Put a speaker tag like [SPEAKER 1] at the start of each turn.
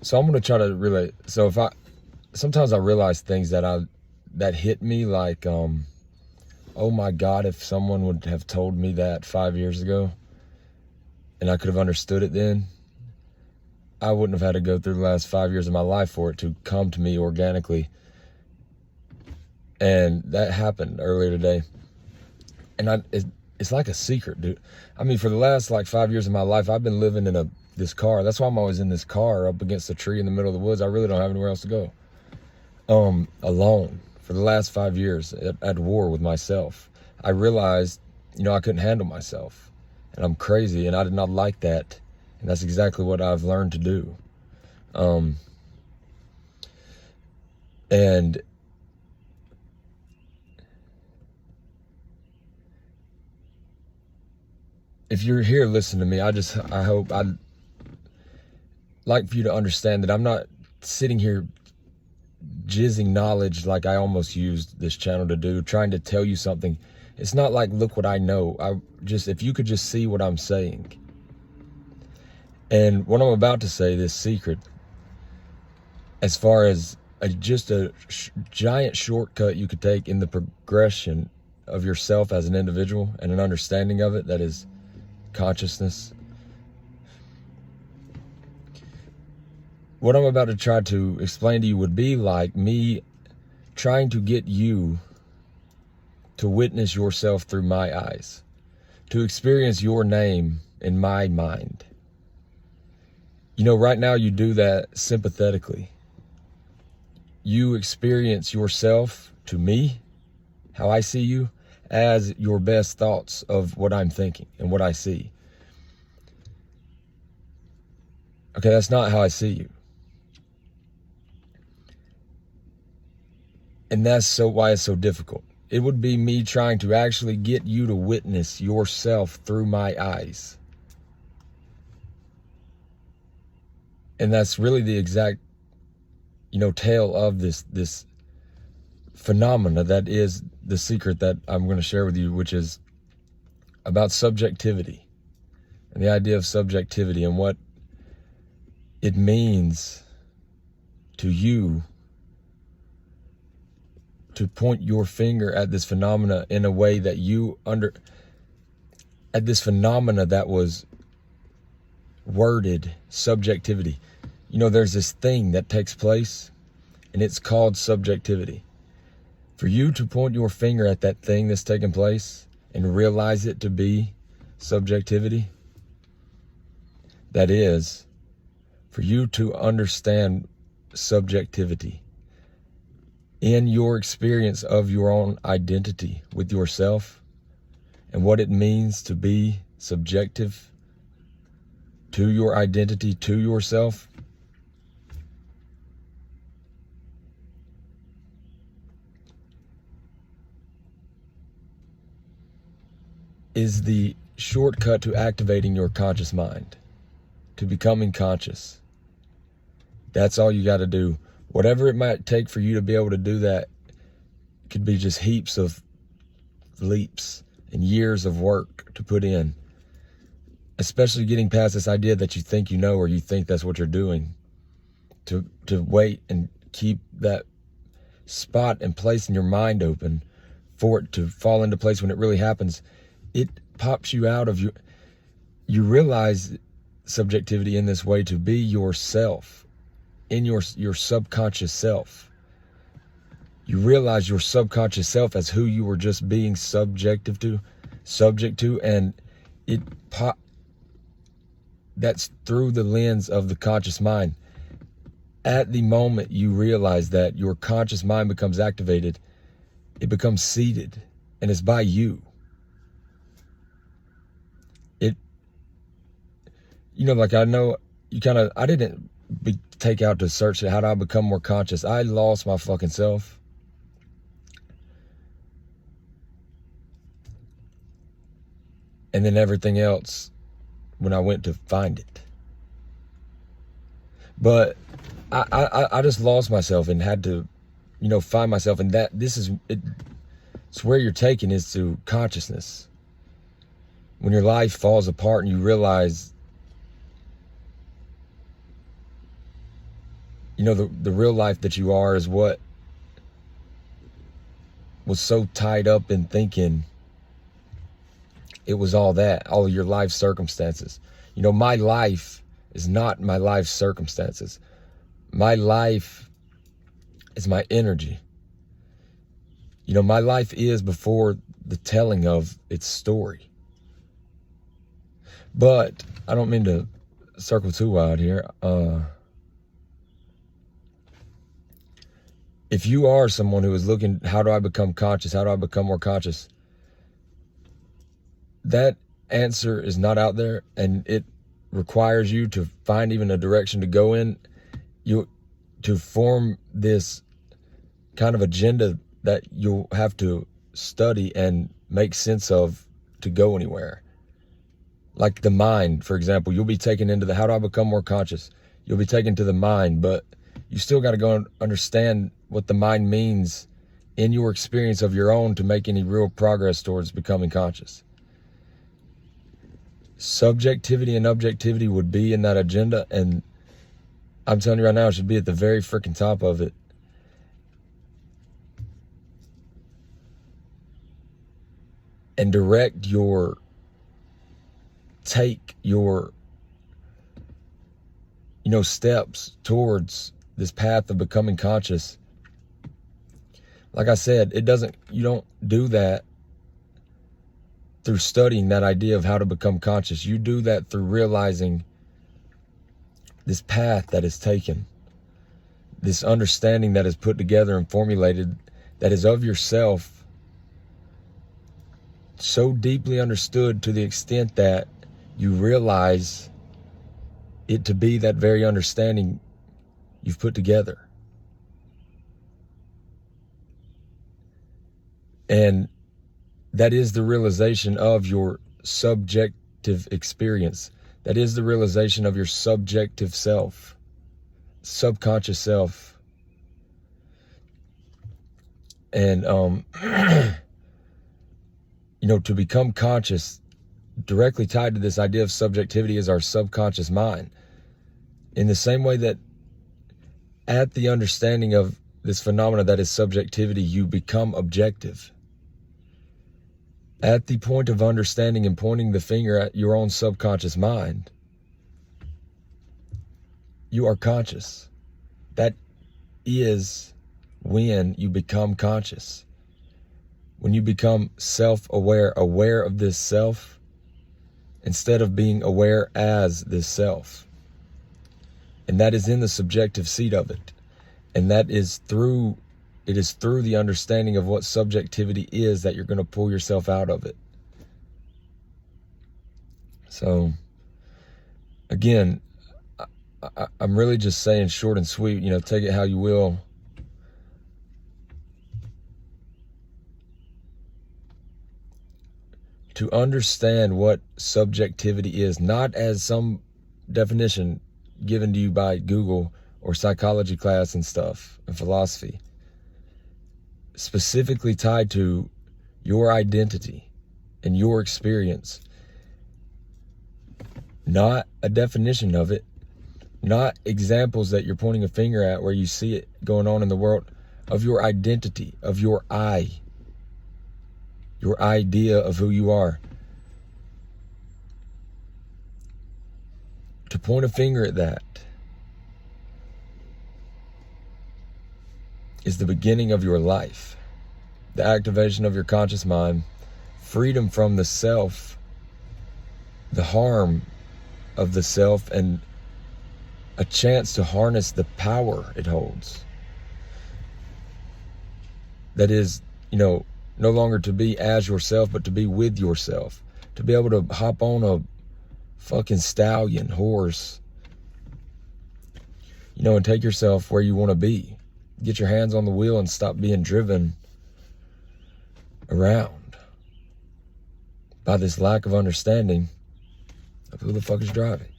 [SPEAKER 1] So I'm gonna try to relate. So if I sometimes I realize things that hit me like, oh my God, if someone would have told me that 5 years ago and I could have understood it then, I wouldn't have had to go through the last 5 years of my life for it to come to me organically. And that happened earlier today. And it's like a secret, dude. I mean, for the last like 5 years of my life, I've been living in this car. That's why I'm always in this car up against a tree in the middle of the woods. I really don't have anywhere else to go. Alone for the last 5 years at war with myself. I realized, I couldn't handle myself, and I'm crazy, and I did not like that. And that's exactly what I've learned to do. And if you're here listening to me, I hope I'd like for you to understand that I'm not sitting here jizzing knowledge like I almost used this channel to do, trying to tell you something. It's not like, look what I know. If you could just see what I'm saying. And what I'm about to say, this secret, as far as just a giant shortcut you could take in the progression of yourself as an individual and an understanding of it, that is consciousness. What I'm about to try to explain to you would be like me trying to get you to witness yourself through my eyes, to experience your name in my mind. Right now you do that sympathetically. You experience yourself to me, how I see you, as your best thoughts of what I'm thinking and what I see. Okay, that's not how I see you. And that's why it's so difficult. It would be me trying to actually get you to witness yourself through my eyes. And that's really the exact, tale of this phenomena that is the secret that I'm going to share with you, which is about subjectivity and the idea of subjectivity and what it means to you to point your finger at this phenomena in a way that at this phenomena that was worded subjectivity. There's this thing that takes place, and it's called subjectivity. For you to point your finger at that thing that's taking place and realize it to be subjectivity, that is, for you to understand subjectivity in your experience of your own identity with yourself and what it means to be subjective to your identity, to yourself, is the shortcut to activating your conscious mind, to becoming conscious. That's all you got to do. Whatever it might take for you to be able to do that could be just heaps of leaps and years of work to put in, especially getting past this idea that you think you know or you think that's what you're doing, to wait and keep that spot and place in your mind open for it to fall into place when it really happens. It pops you out of you realize subjectivity in this way to be yourself, in your subconscious self. You realize your subconscious self as who you were just being subject to, and that's through the lens of the conscious mind. At the moment you realize that your conscious mind becomes activated, it becomes seated, and it's by you. Like I know I didn't take out to search how do I become more conscious. I lost my fucking self. And then everything else when I went to find it. But I just lost myself and had to, find myself. And it's where you're taken is to consciousness. When your life falls apart and you realize you know, the real life that you are is what was so tied up in thinking it was all that, all of your life circumstances. You know, my life is not my life circumstances. My life is my energy. You know, my life is before the telling of its story. But I don't mean to circle too wide here. If you are someone who is looking, how do I become conscious? How do I become more conscious? That answer is not out there, and it requires you to find even a direction to go in. You to form this kind of agenda that you'll have to study and make sense of to go anywhere. Like the mind, for example, you'll be taken into the, how do I become more conscious? You'll be taken to the mind, but you still got to go and understand what the mind means in your experience of your own to make any real progress towards becoming conscious. Subjectivity and objectivity would be in that agenda, and I'm telling you right now, it should be at the very freaking top of it. And direct your steps towards this path of becoming conscious. Like I said, you don't do that through studying that idea of how to become conscious. You do that through realizing this path that is taken, this understanding that is put together and formulated, that is of yourself, so deeply understood to the extent that you realize it to be that very understanding you've put together. And that is the realization of your subjective experience. That is the realization of your subjective self, subconscious self. And, to become conscious, directly tied to this idea of subjectivity, is our subconscious mind. In the same way that at the understanding of this phenomena that is subjectivity, you become objective. At the point of understanding and pointing the finger at your own subconscious mind, you are conscious. That is when you become conscious. When you become self-aware, aware of this self, instead of being aware as this self. And that is in the subjective seat of it. And it is through the understanding of what subjectivity is that you're going to pull yourself out of it. So, again, I'm really just saying short and sweet, take it how you will. To understand what subjectivity is, not as some definition given to you by Google or psychology class and stuff and philosophy, specifically tied to your identity and your experience, not a definition of it, not examples that you're pointing a finger at where you see it going on in the world, of your identity, of your your idea of who you are. To point a finger at that is the beginning of your life, the activation of your conscious mind, freedom from the self, the harm of the self, and a chance to harness the power it holds. That is, no longer to be as yourself, but to be with yourself. To be able to hop on a fucking stallion, horse, and take yourself where you want to be. Get your hands on the wheel and stop being driven around by this lack of understanding of who the fuck is driving.